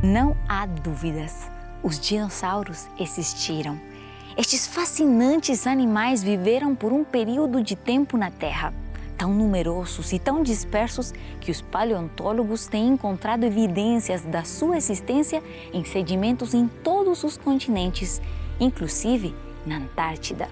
Não há dúvidas, os dinossauros existiram. Estes fascinantes animais viveram por um período de tempo na Terra, tão numerosos e tão dispersos que os paleontólogos têm encontrado evidências da sua existência em sedimentos em todos os continentes, inclusive na Antártida.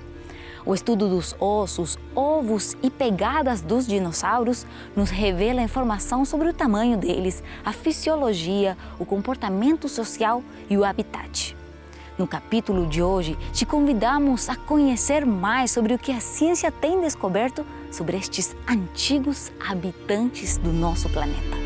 O estudo dos ossos, ovos e pegadas dos dinossauros nos revela informação sobre o tamanho deles, a fisiologia, o comportamento social e o habitat. No capítulo de hoje, te convidamos a conhecer mais sobre o que a ciência tem descoberto sobre estes antigos habitantes do nosso planeta.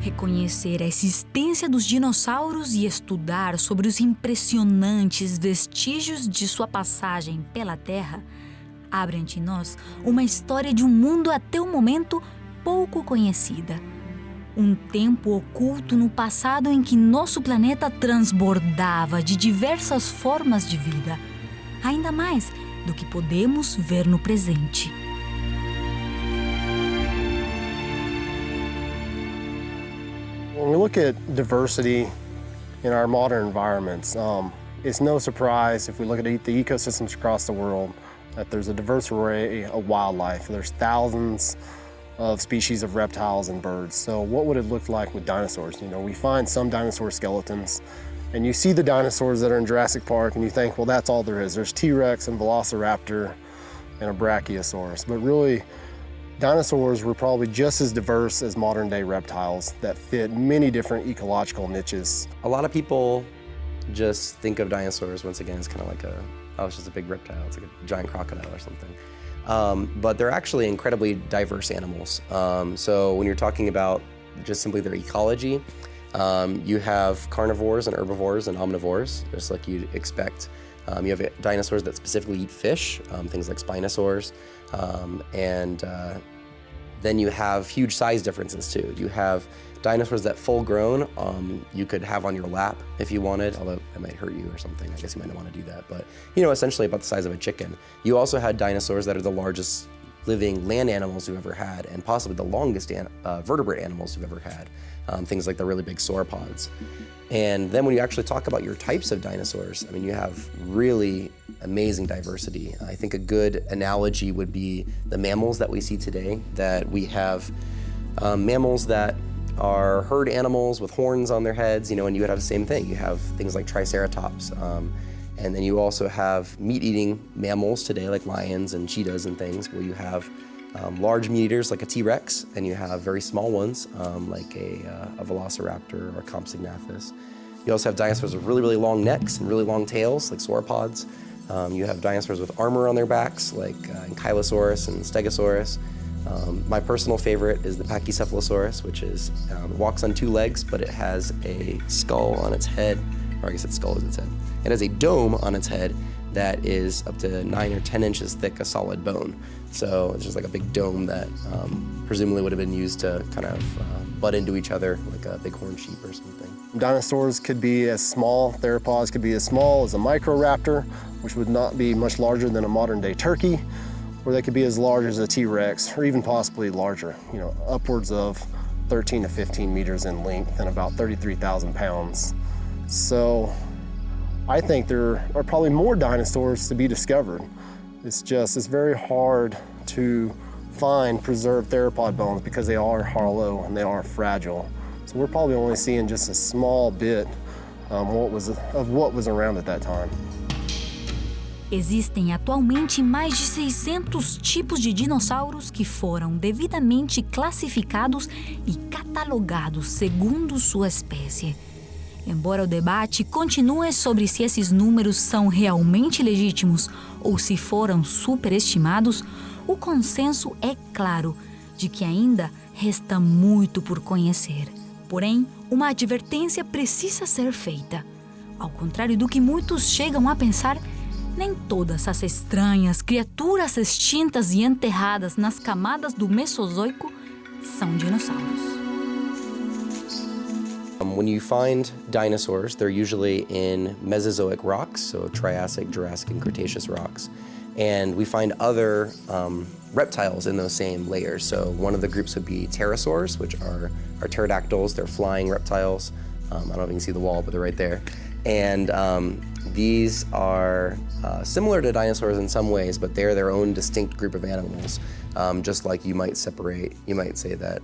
Reconhecer a existência dos dinossauros e estudar sobre os impressionantes vestígios de sua passagem pela Terra abre ante nós uma história de um mundo até o momento pouco conhecida. Um tempo oculto no passado em que nosso planeta transbordava de diversas formas de vida, ainda mais do que podemos ver no presente. When we look at diversity in our modern environments, it's no surprise if we look at the ecosystems across the world that there's a diverse array of wildlife. There's thousands of species of reptiles and birds. So what would it look like with dinosaurs? You know, we find some dinosaur skeletons and you see the dinosaurs that are in Jurassic Park and you think, well, that's all there is. There's T-Rex and Velociraptor and a Brachiosaurus. But really, dinosaurs were probably just as diverse as modern day reptiles that fit many different ecological niches. A lot of people just think of dinosaurs, once again, as kind of like it's just a big reptile, it's like a giant crocodile or something. But they're actually incredibly diverse animals. So when you're talking about just simply their ecology, you have carnivores and herbivores and omnivores, just like you'd expect. You have dinosaurs that specifically eat fish, things like spinosaurs, and then you have huge size differences too. You have dinosaurs that full grown, you could have on your lap if you wanted, although it might hurt you or something. I guess you might not want to do that, but essentially about the size of a chicken. You also had dinosaurs that are the largest living land animals we've ever had, and possibly the longest vertebrate animals we've ever had, things like the really big sauropods. And then when you actually talk about your types of dinosaurs, I mean, you have really amazing diversity. I think a good analogy would be the mammals that we see today, that we have mammals that are herd animals with horns on their heads, and you would have the same thing. You have things like Triceratops. And then you also have meat-eating mammals today, like lions and cheetahs and things, where you have large meat eaters like a T-Rex, and you have very small ones like a Velociraptor or a Compsognathus. You also have dinosaurs with really, really long necks and really long tails, like sauropods. You have dinosaurs with armor on their backs, like Ankylosaurus and Stegosaurus. My personal favorite is the Pachycephalosaurus, which walks on two legs, but it has a skull on its head, or I guess its skull is its head. It has a dome on its head that is up to 9 or 10 inches thick, a solid bone. So it's just like a big dome that presumably would have been used to kind of butt into each other, like a bighorn sheep or something. Dinosaurs could be as small, theropods could be as small as a Microraptor, which would not be much larger than a modern day turkey, or they could be as large as a T-Rex, or even possibly larger, upwards of 13 to 15 meters in length and about 33,000 pounds. So I think there are probably more dinosaurs to be discovered. It's very hard to find preserved theropod bones because they are hollow and they are fragile. So we're probably only seeing just a small bit of what was around at that time. Existem atualmente mais de 600 tipos de dinossauros que foram devidamente classificados e catalogados segundo sua espécie. Embora o debate continue sobre se esses números são realmente legítimos ou se foram superestimados, o consenso é claro. de que ainda resta muito por conhecer. Porém, uma advertência precisa ser feita. Ao contrário do que muitos chegam a pensar, nem todas as estranhas criaturas extintas e enterradas nas camadas do Mesozoico são dinossauros. When you find dinosaurs, they're usually in Mesozoic rocks, so Triassic, Jurassic, and Cretaceous rocks. And we find other reptiles in those same layers. So one of the groups would be pterosaurs, which are pterodactyls. They're flying reptiles. I don't know if you can see the wall, but they're right there. And these are similar to dinosaurs in some ways, but they're their own distinct group of animals. Just like you might say that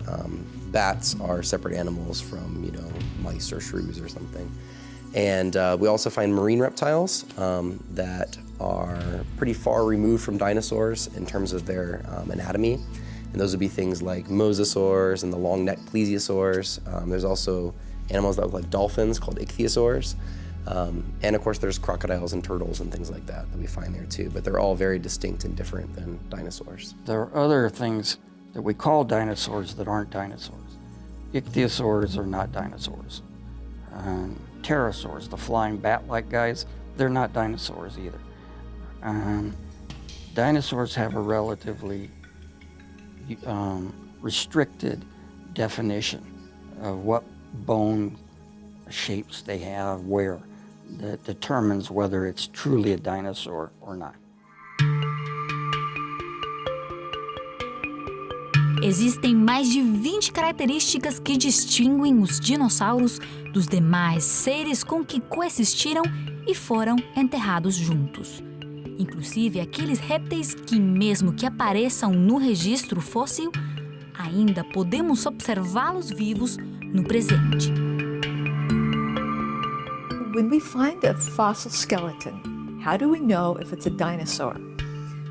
bats are separate animals from, mice or shrews or something. And we also find marine reptiles that are pretty far removed from dinosaurs in terms of their anatomy. And those would be things like mosasaurs and the long-necked plesiosaurs. There's also animals that look like dolphins called ichthyosaurs. And of course there's crocodiles and turtles and things like that we find there too, but they're all very distinct and different than dinosaurs. There are other things that we call dinosaurs that aren't dinosaurs. Ichthyosaurs are not dinosaurs. Pterosaurs, the flying bat-like guys, they're not dinosaurs either. Dinosaurs have a relatively restricted definition of what bone shapes they have where that determines whether it's truly a dinosaur or not. Existem mais de 20 características que distinguem os dinossauros dos demais seres com que coexistiram e foram enterrados juntos. Inclusive aqueles répteis que, mesmo que apareçam no registro fóssil, ainda podemos observá-los vivos no presente. When we find a fossil skeleton, how do we know if it's a dinosaur?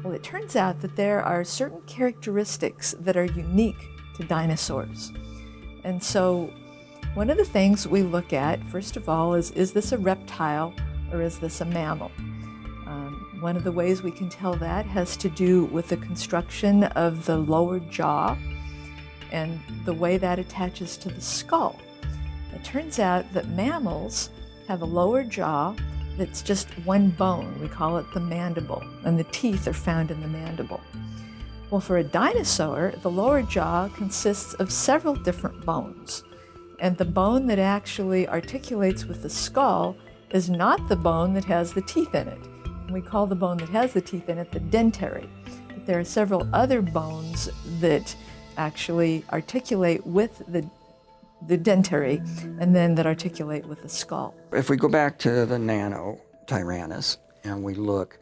Well, it turns out that there are certain characteristics that are unique to dinosaurs. And so one of the things we look at, first of all, is this a reptile or is this a mammal? One of the ways we can tell that has to do with the construction of the lower jaw and the way that attaches to the skull. It turns out that mammals have a lower jaw that's just one bone. We call it the mandible, and the teeth are found in the mandible. Well, for a dinosaur, the lower jaw consists of several different bones, and the bone that actually articulates with the skull is not the bone that has the teeth in it. We call the bone that has the teeth in it the dentary. But there are several other bones that actually articulate with the dentary and then that articulate with the skull. If we go back to the Nano-Tyrannus and we look,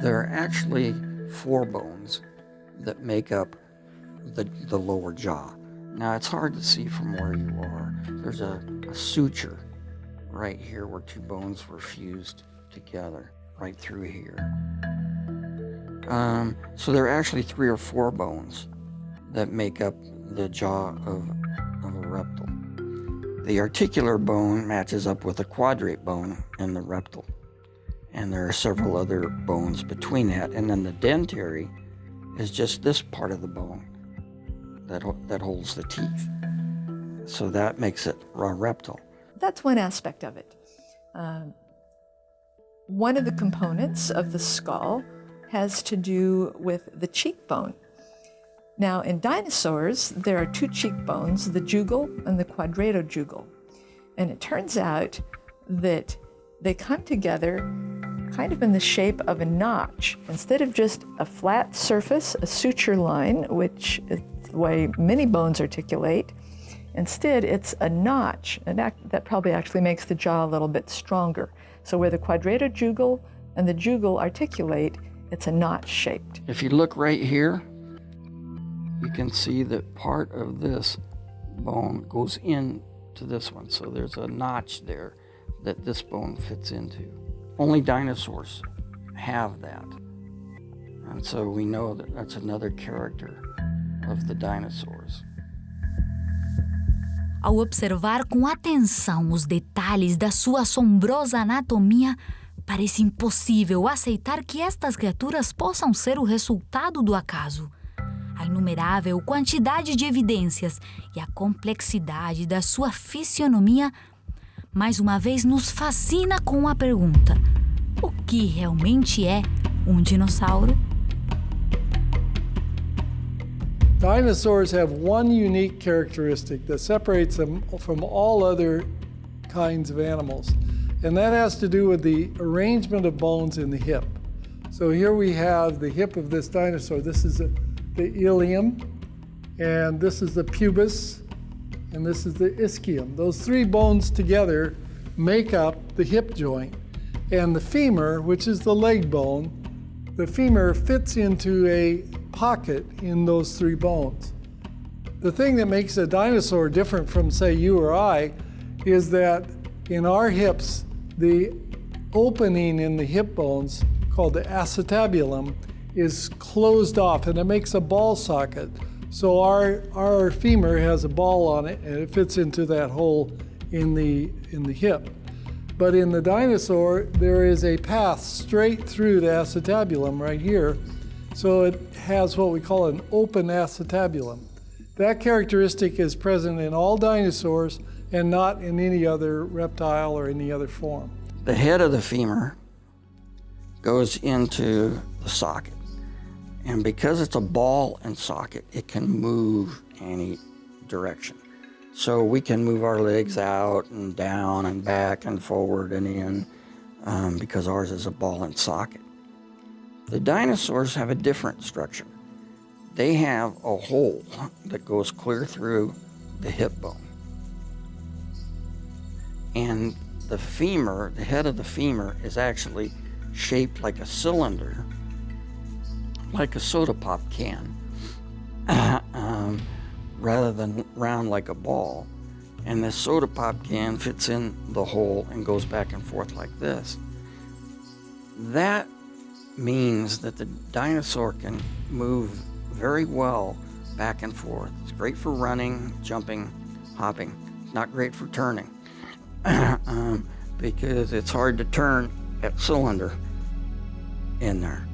there are actually 4 bones that make up the lower jaw. Now it's hard to see from where you are. There's a suture right here where 2 bones were fused together, right through here. So there are actually 3 or 4 bones that make up the jaw of a reptile. The articular bone matches up with the quadrate bone in the reptile. And there are several other bones between that. And then the dentary is just this part of the bone that holds the teeth. So that makes it a reptile. That's one aspect of it. One of the components of the skull has to do with the cheekbone. Now, in dinosaurs, there are 2 cheekbones, the jugal and the quadratojugal. And it turns out that they come together kind of in the shape of a notch. Instead of just a flat surface, a suture line, which is the way many bones articulate, instead it's a notch, and that probably actually makes the jaw a little bit stronger. So where the quadratojugal and the jugal articulate, it's a notch shaped. If you look right here, you can see that part of this bone goes into this one. So there's a notch there that this bone fits into. Only dinosaurs have that. And so we know that that's another character of the dinosaurs. Ao observar com atenção os detalhes da sua assombrosa anatomia, parece impossível aceitar que estas criaturas possam ser o resultado do acaso. a inumerável quantidade de evidências e a complexidade da sua fisionomia, mais uma vez nos fascina com a pergunta: o que realmente é um dinossauro? Dinosaurs have one unique characteristic that separates them from all other kinds of animals, and that has to do with the arrangement of bones in the hip. So here we have the hip of this dinosaur. This is the ilium, and this is the pubis, and this is the ischium. Those three bones together make up the hip joint. And the femur, which is the leg bone, the femur fits into a pocket in those three bones. The thing that makes a dinosaur different from, say, you or I, is that in our hips, the opening in the hip bones, called the acetabulum, is closed off, and it makes a ball socket. So our femur has a ball on it, and it fits into that hole in the hip. But in the dinosaur, there is a path straight through the acetabulum right here. So it has what we call an open acetabulum. That characteristic is present in all dinosaurs and not in any other reptile or any other form. The head of the femur goes into the socket. And because it's a ball and socket, it can move any direction. So we can move our legs out and down and back and forward and in because ours is a ball and socket. The dinosaurs have a different structure. They have a hole that goes clear through the hip bone. And the femur, the head of the femur, is actually shaped like a cylinder, like a soda pop can, rather than round like a ball. And the soda pop can fits in the hole and goes back and forth like this. That means that the dinosaur can move very well back and forth. It's great for running, jumping, hopping. It's not great for turning because it's hard to turn that cylinder in there.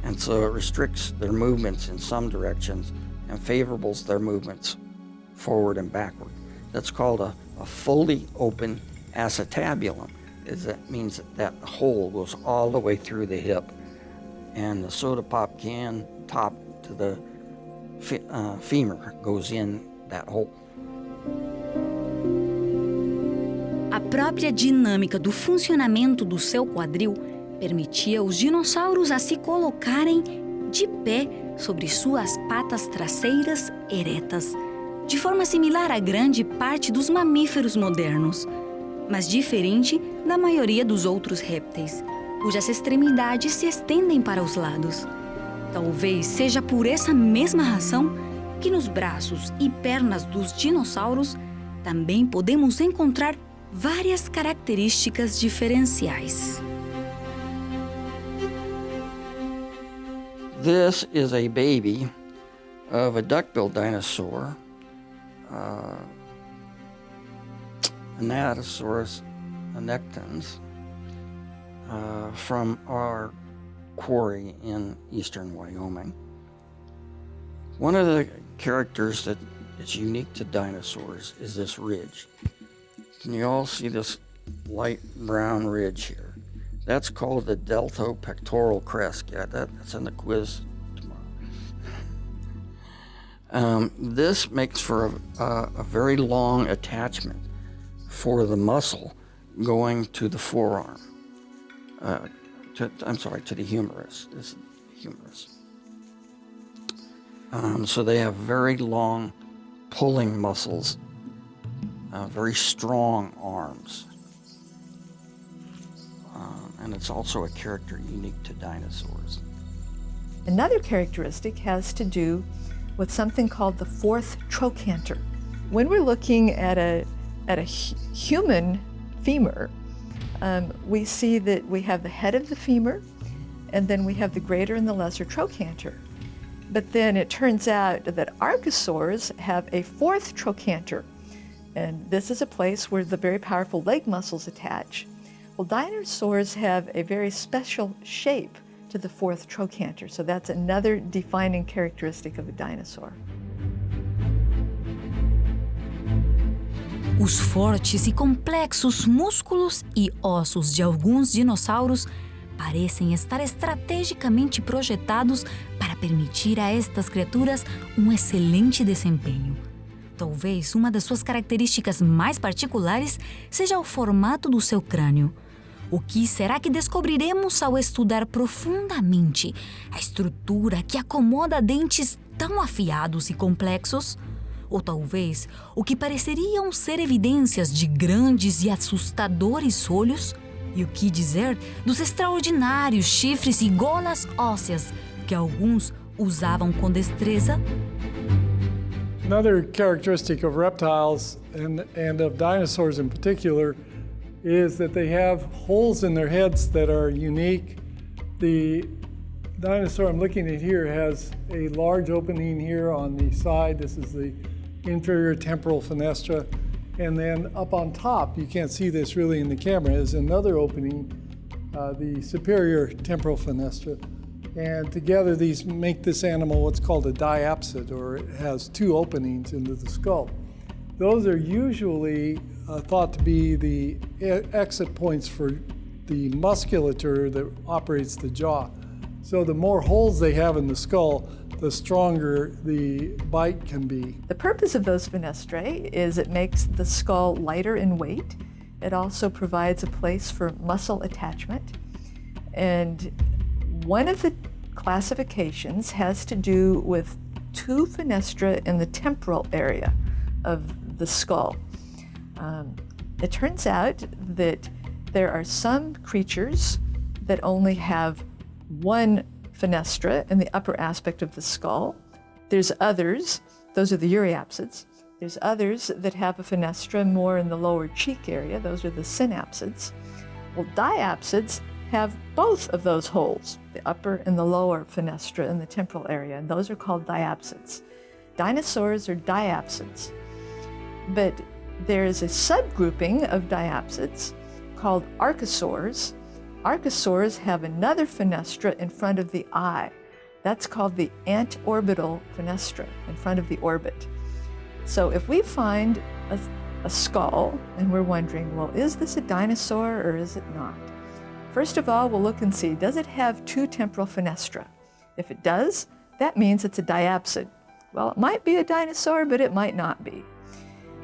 And so it restricts their movements in some directions and favors their movements forward and backward. That's called a fully open acetabulum. That means that hole goes all the way through the hip, and the soda pop can top to the femur goes in that hole. A própria dinâmica do funcionamento do seu quadril permitia aos dinossauros a se colocarem de pé sobre suas patas traseiras eretas, de forma similar a grande parte dos mamíferos modernos, mas diferente da maioria dos outros répteis, cujas extremidades se estendem para os lados. Talvez seja por essa mesma razão que nos braços e pernas dos dinossauros também podemos encontrar várias características diferenciais. This is a baby of a duck-billed dinosaur, Anatosaurus annectans, from our quarry in eastern Wyoming. One of the characters that is unique to dinosaurs is this ridge. Can you all see this light brown ridge here? That's called the deltopectoral crest. Yeah, that's in the quiz tomorrow. This makes for a very long attachment for the muscle going to the forearm. To the humerus. This is the humerus. So they have very long pulling muscles, very strong arms. And it's also a character unique to dinosaurs. Another characteristic has to do with something called the Fourth Trochanter. When we're looking at a human femur, we see that we have the head of the femur, and then we have the greater and the lesser trochanter. But then it turns out that archosaurs have a fourth trochanter, and this is a place where the very powerful leg muscles attach. Well, dinosaurs have a very special shape to the Fourth Trochanter. So that's another defining characteristic of a dinosaur. Os fortes e complexos músculos e ossos de alguns dinossauros parecem estar estrategicamente projetados para permitir a estas criaturas um excelente desempenho. Talvez uma das suas características mais particulares seja o formato do seu crânio. O que será que descobriremos ao estudar profundamente a estrutura que acomoda dentes tão afiados e complexos? Ou talvez o que pareceriam ser evidências de grandes e assustadores olhos? E o que dizer dos extraordinários chifres e golas ósseas que alguns usavam com destreza? Another characteristic of reptiles and of dinosaurs in particular is that they have holes in their heads that are unique. The dinosaur I'm looking at here has a large opening here on the side. This is the inferior temporal fenestra. And then up on top, you can't see this really in the camera, is another opening, the superior temporal fenestra. And together these make this animal what's called a diapsid, or it has two openings into the skull. Those are usually thought to be the exit points for the musculature that operates the jaw. So the more holes they have in the skull, the stronger the bite can be. The purpose of those fenestrae is it makes the skull lighter in weight. It also provides a place for muscle attachment. And one of the classifications has to do with two fenestra in the temporal area of the skull. It turns out that there are some creatures that only have one fenestra in the upper aspect of the skull. There's others, those are the euryapsids. There's others that have a fenestra more in the lower cheek area, those are the synapsids. Well, diapsids have both of those holes, the upper and the lower fenestra in the temporal area, and those are called diapsids. Dinosaurs are diapsids, but there is a subgrouping of diapsids called archosaurs. Archosaurs have another fenestra in front of the eye. That's called the antorbital fenestra, in front of the orbit. So if we find a skull and we're wondering, well, is this a dinosaur or is it not? First of all, we'll look and see, does it have two temporal fenestra? If it does, that means it's a diapsid. Well, it might be a dinosaur, but it might not be.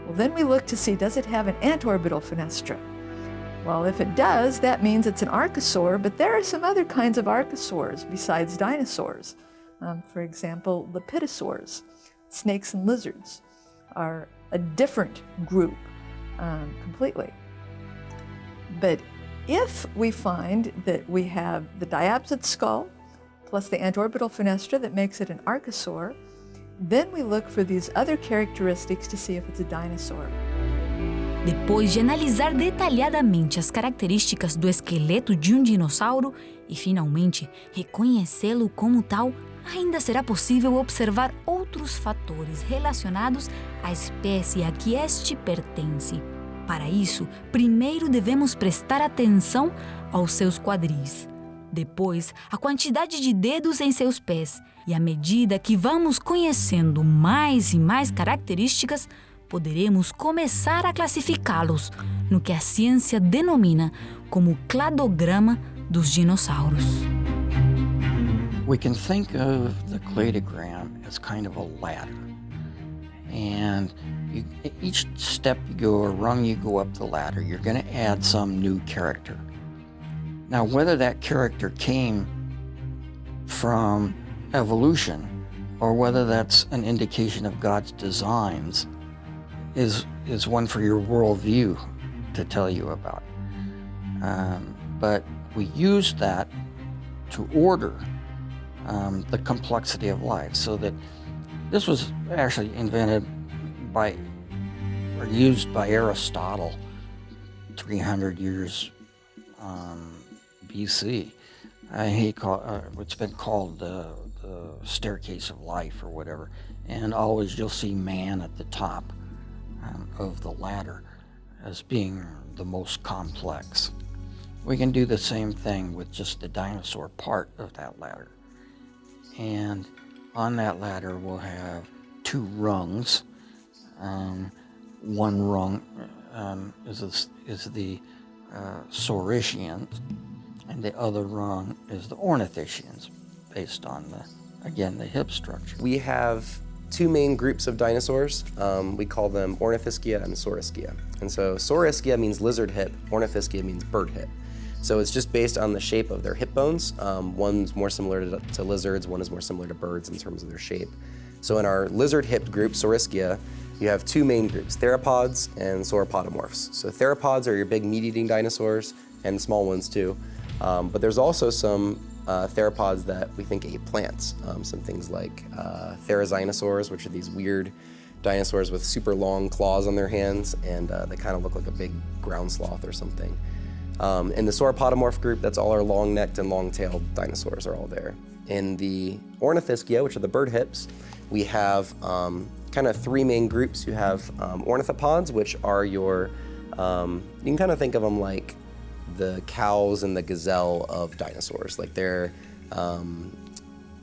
Well, then we look to see, does it have an antorbital fenestra? Well, if it does, that means it's an archosaur, but there are some other kinds of archosaurs besides dinosaurs. For example, lepidosaurs, snakes and lizards, are a different group completely. But if we find that we have the diapsid skull plus the antorbital fenestra that makes it an archosaur, then we look for these other characteristics to see if it's a dinosaur. Depois de analisar detalhadamente as características do esqueleto de um dinossauro e, finalmente, reconhecê-lo como tal, ainda será possível observar outros fatores relacionados à espécie a que este pertence. Para isso, primeiro devemos prestar atenção aos seus quadris. Depois, a quantidade de dedos em seus pés. E à medida que vamos conhecendo mais e mais características, poderemos começar a classificá-los no que a ciência denomina como cladograma dos dinossauros. We can think of the cladogram as kind of a ladder. And each step you go, or rung you go up the ladder, you're going to add some new character. Now, whether that character came from evolution or whether that's an indication of God's designs is one for your worldview to tell you about. But we use that to order the complexity of life, so that this was actually invented by or used by Aristotle 300 years BC. It's been called the staircase of life or whatever, and always you'll see man at the top of the ladder as being the most complex. We can do the same thing with just the dinosaur part of that ladder. And on that ladder we'll have two rungs. One rung is the Saurischians, and the other rung is the Ornithischians, based on the hip structure. We have two main groups of dinosaurs. We call them Ornithischia and Saurischia. And so Saurischia means lizard hip, Ornithischia means bird hip. So it's just based on the shape of their hip bones. One's more similar to lizards, one is more similar to birds in terms of their shape. So in our lizard-hipped group, Saurischia, you have two main groups, theropods and sauropodomorphs. So theropods are your big meat-eating dinosaurs, and small ones too. But there's also some theropods that we think ate plants. Some things like therizinosaurs, which are these weird dinosaurs with super long claws on their hands, and they kind of look like a big ground sloth or something. In the sauropodomorph group, that's all our long-necked and long-tailed dinosaurs are all there. In the Ornithischia, which are the bird hips, we have kind of three main groups. You have ornithopods, which are your, you can kind of think of them like the cows and the gazelle of dinosaurs. Like they're,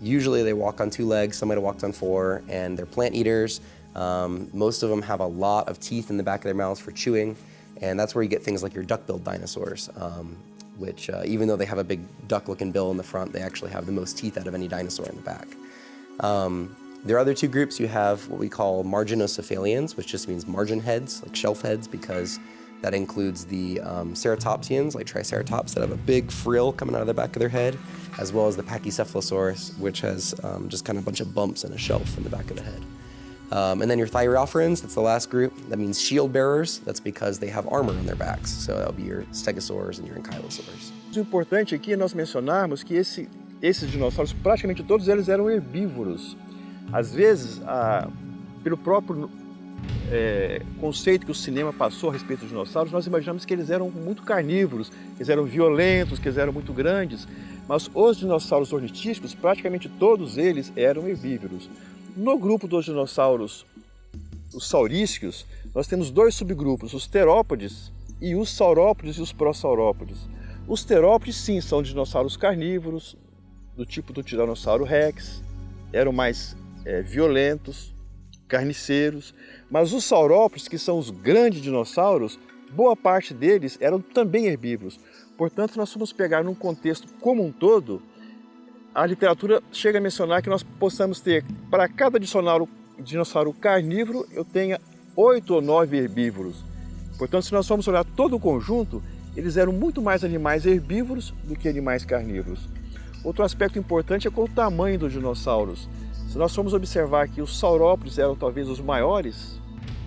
usually they walk on two legs, some might have walked on four, and they're plant eaters. Most of them have a lot of teeth in the back of their mouths for chewing, and that's where you get things like your duck-billed dinosaurs, which even though they have a big duck-looking bill in the front, they actually have the most teeth out of any dinosaur in the back. There are other two groups. You have what we call marginocephalians, which just means margin heads, like shelf heads, because that includes the ceratopsians, like triceratops, that have a big frill coming out of the back of their head, as well as the pachycephalosaurus, which has just kind of a bunch of bumps and a shelf in the back of the head. And then your thyreophorans, that's the last group. That means shield bearers. That's because they have armor on their backs. So that'll be your stegosaurs and your ankylosaurs. O importante aqui é nós mencionarmos que esses dinossauros, praticamente todos eles eram herbívoros. Às vezes, pelo próprio conceito que o cinema passou a respeito dos dinossauros, nós imaginamos que eles eram muito carnívoros, que eles eram violentos, que eles eram muito grandes, mas os dinossauros ornitísticos, praticamente todos eles eram herbívoros. No grupo dos dinossauros, os saurísticos, nós temos dois subgrupos, os terópodes e os saurópodes e os prossaurópodes. Os terópodes, sim, são dinossauros carnívoros, do tipo do Tiranossauro Rex, eram mais violentos, carniceiros, mas os saurópodes, que são os grandes dinossauros, boa parte deles eram também herbívoros. Portanto, nós vamos pegar num contexto como um todo, a literatura chega a mencionar que nós possamos ter, para cada dinossauro carnívoro, eu tenha 8 ou 9 herbívoros. Portanto, se nós formos olhar todo o conjunto, eles eram muito mais animais herbívoros do que animais carnívoros. Outro aspecto importante é com o tamanho dos dinossauros. Se nós formos observar que os saurópodes eram talvez os maiores,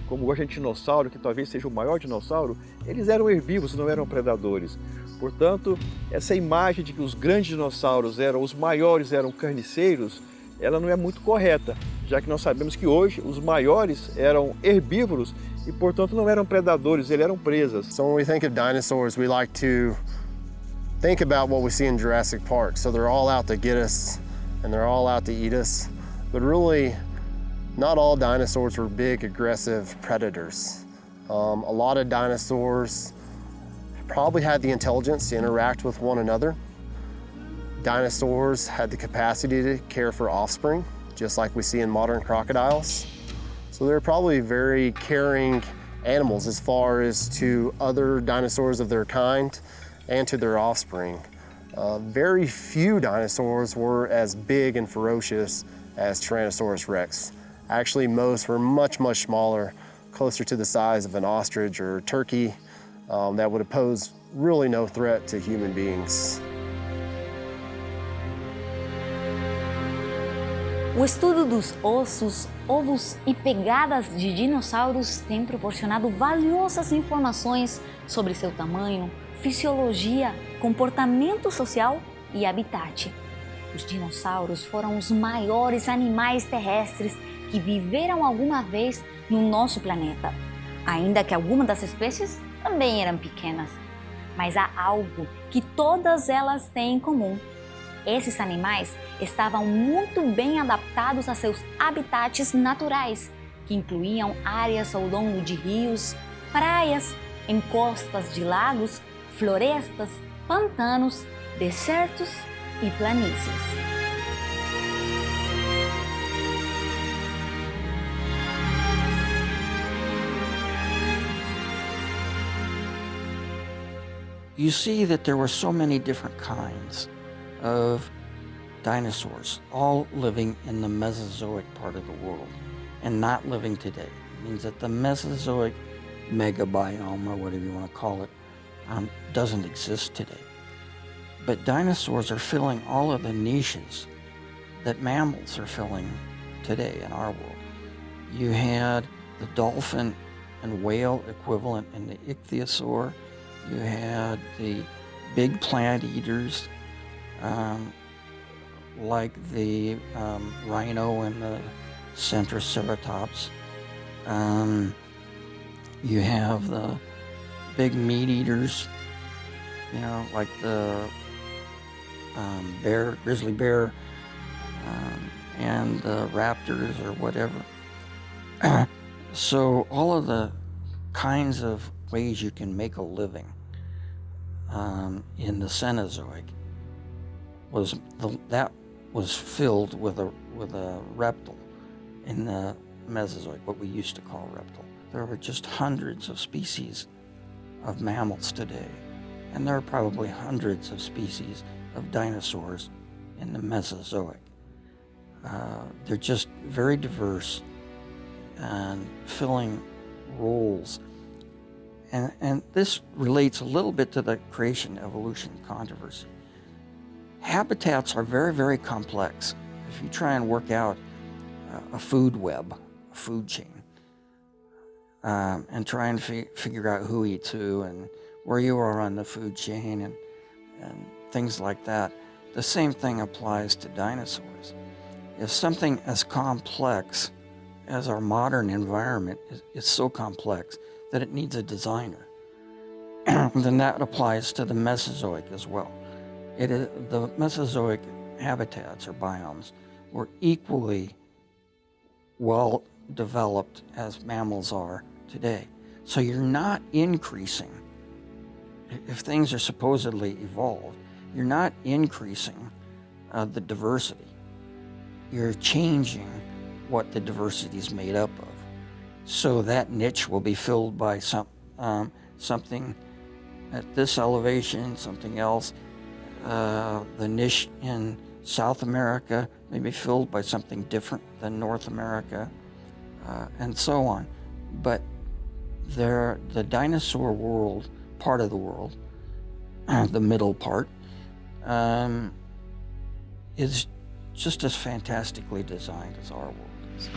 como o argentinossauro, que talvez seja o maior dinossauro, eles eram herbívoros, não eram predadores. Portanto, essa imagem de que os grandes dinossauros eram os maiores, eram carniceiros, ela não é muito correta, já que nós sabemos que hoje os maiores eram herbívoros e, portanto, não eram predadores, eles eram presas. So when we think of dinosaurs, we like to think about what we see in Jurassic Park. So they're all out to get us and they're all out to eat us. But really, not all dinosaurs were big, aggressive predators. A lot of dinosaurs probably had the intelligence to interact with one another. Dinosaurs had the capacity to care for offspring, just like we see in modern crocodiles. So they're probably very caring animals as far as to other dinosaurs of their kind and to their offspring. Very few dinosaurs were as big and ferocious as Tyrannosaurus rex. Actually, most were much, much smaller, closer to the size of an ostrich or a turkey, that would pose really no threat to human beings. O estudo dos ossos, ovos e pegadas de dinossauros tem proporcionado valiosas informações sobre seu tamanho, fisiologia, comportamento social e habitat. Os dinossauros foram os maiores animais terrestres que viveram alguma vez no nosso planeta. Ainda que algumas das espécies também eram pequenas. Mas há algo que todas elas têm em comum. Esses animais estavam muito bem adaptados a seus habitats naturais, que incluíam áreas ao longo de rios, praias, encostas de lagos, florestas, pantanos, desertos e planícies. You see that there were so many different kinds of dinosaurs, all living in the Mesozoic part of the world and not living today. It means that the Mesozoic megabiome, or whatever you want to call it, doesn't exist today. But dinosaurs are filling all of the niches that mammals are filling today in our world. You had the dolphin and whale equivalent in the ichthyosaur. You had the big plant eaters, like the rhino and the Centroceratops. You have the big meat eaters, like the bear, grizzly bear, and the raptors or whatever. So all of the kinds of ways you can make a living in the Cenozoic was filled with a reptile in the Mesozoic, what we used to call reptile. There were just hundreds of species of mammals today, and there are probably hundreds of species of dinosaurs in the Mesozoic. They're just very diverse and filling roles. And this relates a little bit to the creation-evolution controversy. Habitats are very, very complex. If you try and work out a food web, a food chain, and try and figure out who eats who and where you are on the food chain and things like that, the same thing applies to dinosaurs. If something as complex as our modern environment is so complex that it needs a designer, then that applies to the Mesozoic as well. The Mesozoic habitats or biomes were equally well developed as mammals are today. So you're not increasing, if things are supposedly evolved, you're not increasing the diversity. You're changing what the diversity is made up of. So that niche will be filled by something at this elevation, something else. The niche in South America may be filled by something different than North America, and so on. But the dinosaur world, part of the world, the middle part, is just as fantastically designed as our world is.